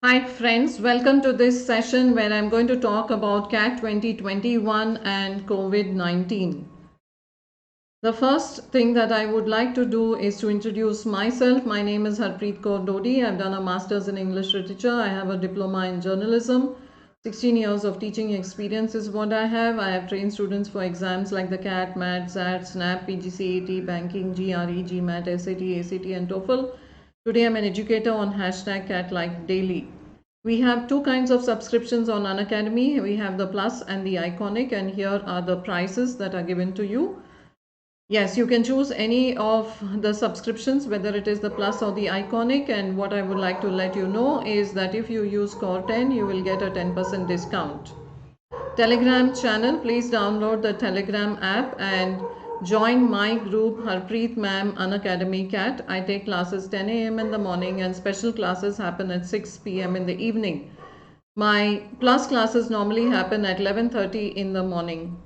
Hi friends, welcome to this session where I'm going to talk about CAT 2021 and COVID-19. The first thing that I would like to do is to introduce myself. My name is Harpreet Kaur Dodi. I've done a master's in English literature. I have a diploma in journalism. 16 years of teaching experience is what I have. I have trained students for exams like the CAT, MAT, XAT, SNAP, PGCET, Banking, GRE, GMAT, SAT, ACT and TOEFL. Today I'm an educator on hashtag CAT Like Daily. We have two kinds of subscriptions on Unacademy. We have the Plus and the Iconic, and here are the prices that are given to you. Yes, you can choose any of the subscriptions, whether it is the Plus or the Iconic. And what I would like to let you know is that if you use Core 10, you will get a 10% discount. Telegram channel, please download the Telegram app and join my group Harpreet Ma'am Unacademy Cat. I take classes 10 a.m. in the morning and special classes happen at 6 p.m. in the evening. My plus classes normally happen at 11:30 in the morning.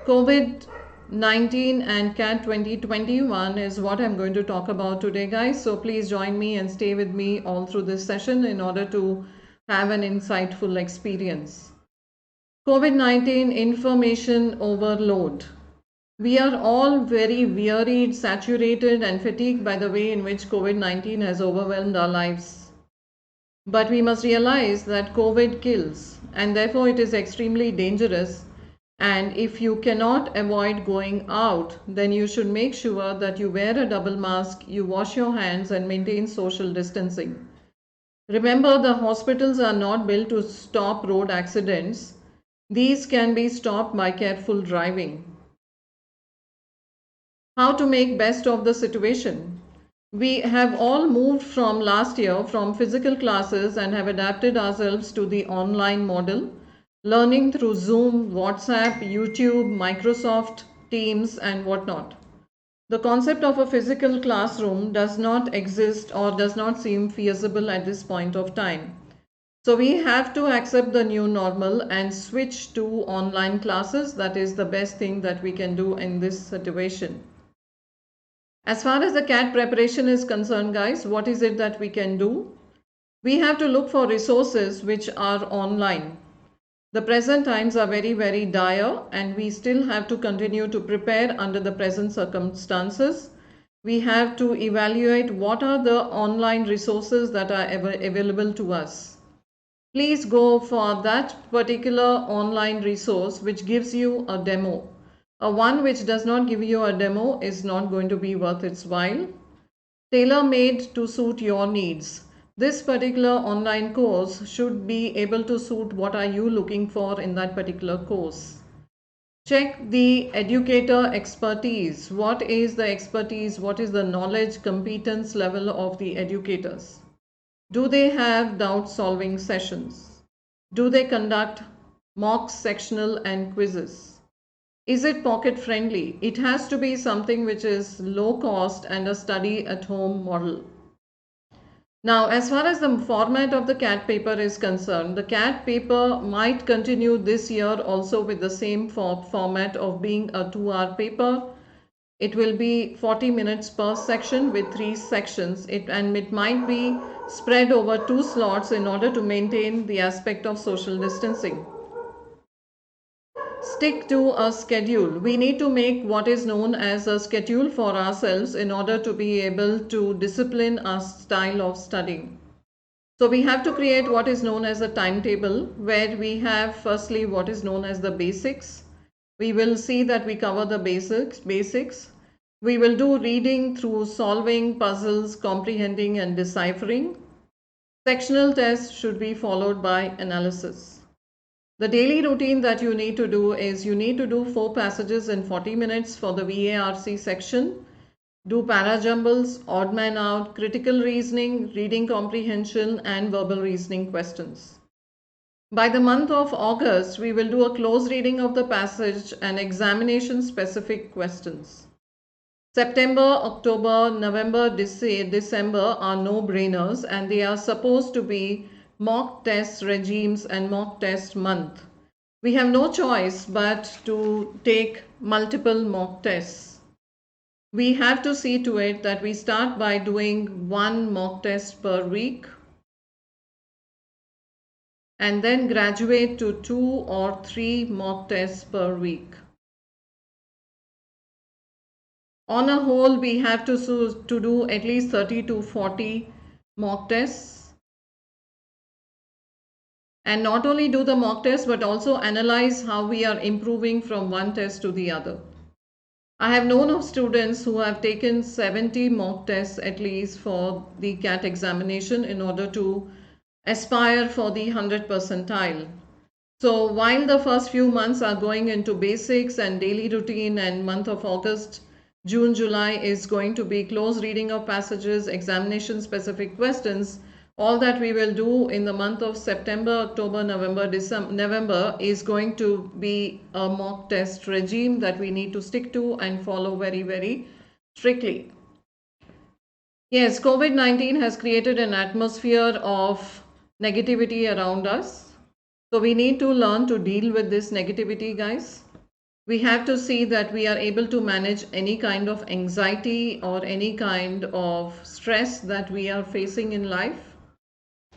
COVID-19 and CAT 2021 is what I'm going to talk about today, guys. So please join me and stay with me all through this session in order to have an insightful experience. COVID-19 information overload. We are all very wearied, saturated, and fatigued by the way in which COVID-19 has overwhelmed our lives. But we must realize that COVID kills, and therefore it is extremely dangerous. And if you cannot avoid going out, then you should make sure that you wear a double mask, you wash your hands, and maintain social distancing. Remember, the hospitals are not built to stop road accidents. These can be stopped by careful driving. How to make best of the situation? We have all moved from last year from physical classes and have adapted ourselves to the online model, learning through Zoom, WhatsApp, YouTube, Microsoft Teams, and whatnot. The concept of a physical classroom does not exist or does not seem feasible at this point of time. So we have to accept the new normal and switch to online classes. That is the best thing that we can do in this situation. As far as the CAT preparation is concerned, guys, what is it that we can do? We have to look for resources which are online. The present times are very, very dire, and we still have to continue to prepare under the present circumstances. We have to evaluate what are the online resources that are available to us. Please go for that particular online resource which gives you a demo. A one which does not give you a demo is not going to be worth its while. Tailor-made to suit your needs. This particular online course should be able to suit what are you looking for in that particular course. Check the educator expertise. What is the expertise? What is the knowledge, competence level of the educators? Do they have doubt solving sessions? Do they conduct mock sectional and quizzes? Is it pocket friendly? It has to be something which is low cost and a study at home model. Now, as far as the format of the CAT paper is concerned, the CAT paper might continue this year also with the same format of being a 2-hour paper. It will be 40 minutes per section with 3 sections, and it might be spread over 2 slots in order to maintain the aspect of social distancing. Stick to a schedule. We need to make what is known as a schedule for ourselves in order to be able to discipline our style of studying. So we have to create what is known as a timetable, where we have firstly what is known as the basics. We will see that we cover the basics. We will do reading through solving puzzles, comprehending and deciphering. Sectional tests should be followed by analysis. The daily routine that you need to do is you need to do 4 passages in 40 minutes for the VARC section. Do parajumbles, odd man out, critical reasoning, reading comprehension and verbal reasoning questions. By the month of August, we will do a close reading of the passage and examination specific questions. September, October, November, December are no-brainers, and they are supposed to be mock test regimes and mock test month. We have no choice but to take multiple mock tests. We have to see to it that we start by doing 1 mock test per week. and then graduate to 2 or 3 mock tests per week. On a whole, we have to do at least 30 to 40 mock tests, and not only do the mock test but also analyze how we are improving from one test to the other. I have known of students who have taken 70 mock tests at least for the CAT examination in order to aspire for the 100 percentile. So while the first few months are going into basics and daily routine, and month of August, June, July is going to be close reading of passages, examination specific questions, all that we will do in the month of September, October, November is going to be a mock test regime that we need to stick to and follow very, very strictly. Yes, COVID-19 has created an atmosphere of negativity around us. So we need to learn to deal with this negativity, guys. We have to see that we are able to manage any kind of anxiety or any kind of stress that we are facing in life.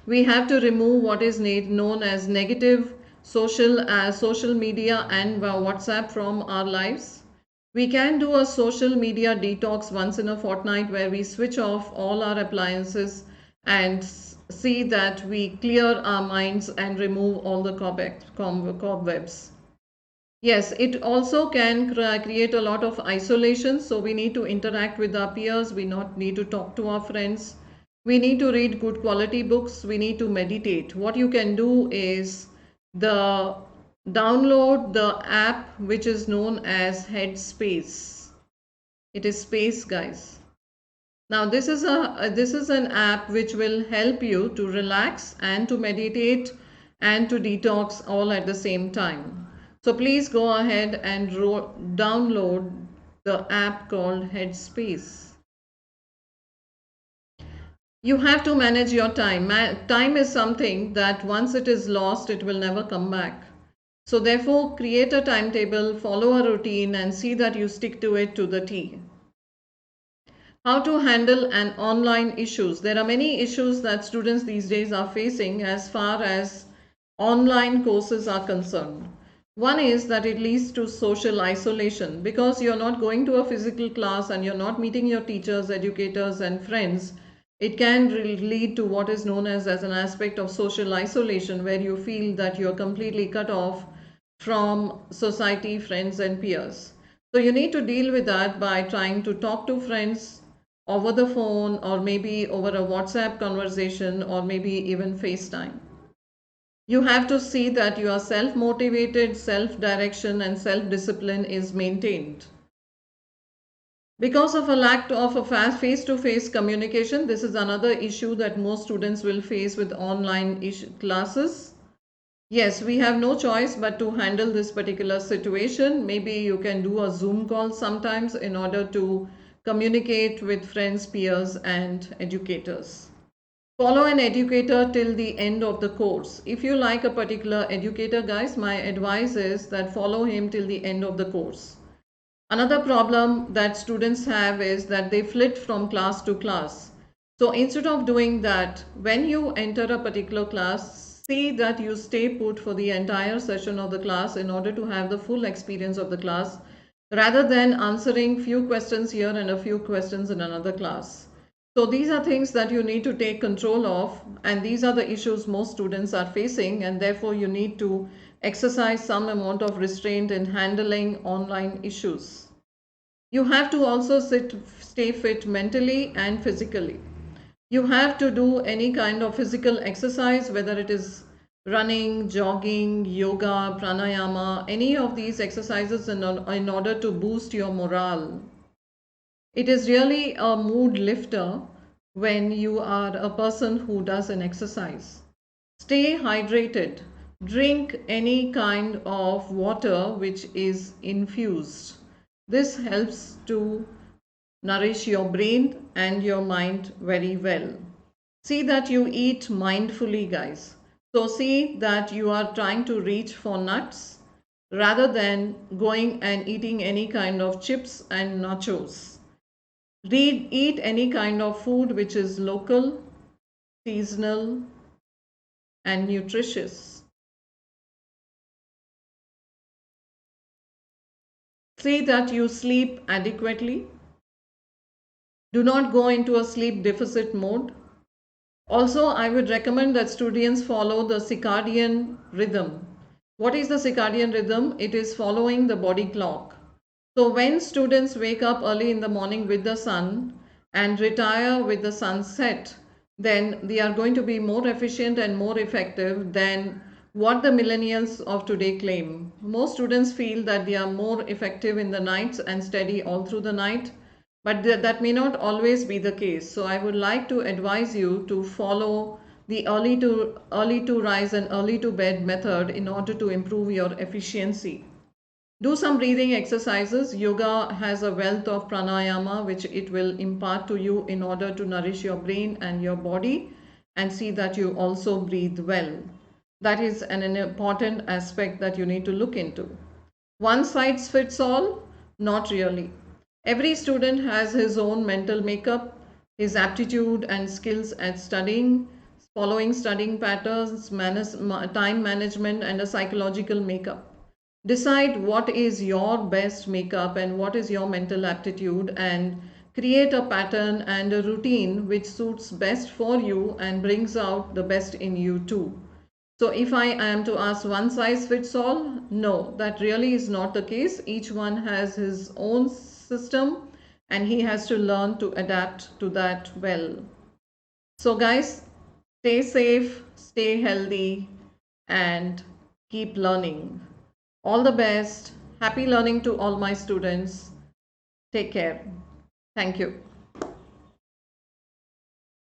We have to remove what is known as negative social media and WhatsApp from our lives. We can do a social media detox once in a fortnight where we switch off all our appliances and see that we clear our minds and remove all the cobwebs. Yes, it also can create a lot of isolation, so we need to interact with our peers, we not need to talk to our friends. We need to read good quality books. We need to meditate. What you can do is download the app which is known as Headspace. It is space, guys. Now this is an app which will help you to relax and to meditate and to detox all at the same time. So please go ahead and download the app called Headspace. You have to manage your time. Time is something that once it is lost, it will never come back. So therefore, create a timetable, follow a routine, and see that you stick to it to the T. How to handle an online issues. There are many issues that students these days are facing as far as online courses are concerned. One is that it leads to social isolation because you're not going to a physical class and you're not meeting your teachers, educators, and friends. It can lead to what is known as an aspect of social isolation, where you feel that you're completely cut off from society, friends, and peers. So you need to deal with that by trying to talk to friends over the phone, or maybe over a WhatsApp conversation, or maybe even FaceTime. You have to see that your self-motivated, self-direction, and self-discipline is maintained. Because of a lack of a face-to-face communication, this is another issue that most students will face with online classes. Yes, we have no choice but to handle this particular situation. Maybe you can do a Zoom call sometimes in order to communicate with friends, peers, and educators. Follow an educator till the end of the course. If you like a particular educator, guys, my advice is that follow him till the end of the course. Another problem that students have is that they flit from class to class. So instead of doing that, when you enter a particular class, see that you stay put for the entire session of the class in order to have the full experience of the class, rather than answering few questions here and a few questions in another class. So these are things that you need to take control of, and these are the issues most students are facing, and therefore you need to exercise some amount of restraint in handling online issues. You have to also stay fit mentally and physically. You have to do any kind of physical exercise, whether it is running, jogging, yoga, pranayama, any of these exercises in order to boost your morale. It is really a mood lifter when you are a person who does an exercise. Stay hydrated. Drink any kind of water which is infused. This helps to nourish your brain and your mind very well. See that you eat mindfully, guys. So see that you are trying to reach for nuts rather than going and eating any kind of chips and nachos. Eat any kind of food which is local, seasonal, and nutritious. See that you sleep adequately. Do not go into a sleep deficit mode. Also, I would recommend that students follow the circadian rhythm. What is the circadian rhythm? It is following the body clock. So when students wake up early in the morning with the sun and retire with the sunset, then they are going to be more efficient and more effective than what the millennials of today claim. Most students feel that they are more effective in the nights and study all through the night, but that may not always be the case. So I would like to advise you to follow the early to rise and early to bed method in order to improve your efficiency. Do some breathing exercises. Yoga has a wealth of pranayama which it will impart to you in order to nourish your brain and your body, and see that you also breathe well. That is an important aspect that you need to look into. One size fits all? Not really. Every student has his own mental makeup, his aptitude and skills at studying, following studying patterns, time management, and a psychological makeup. Decide what is your best makeup and what is your mental aptitude, and create a pattern and a routine which suits best for you and brings out the best in you too. So if I am to ask one size fits all, no, that really is not the case. Each one has his own system and he has to learn to adapt to that well. So guys, stay safe, stay healthy, and keep learning. All the best. Happy learning to all my students. Take care. Thank you.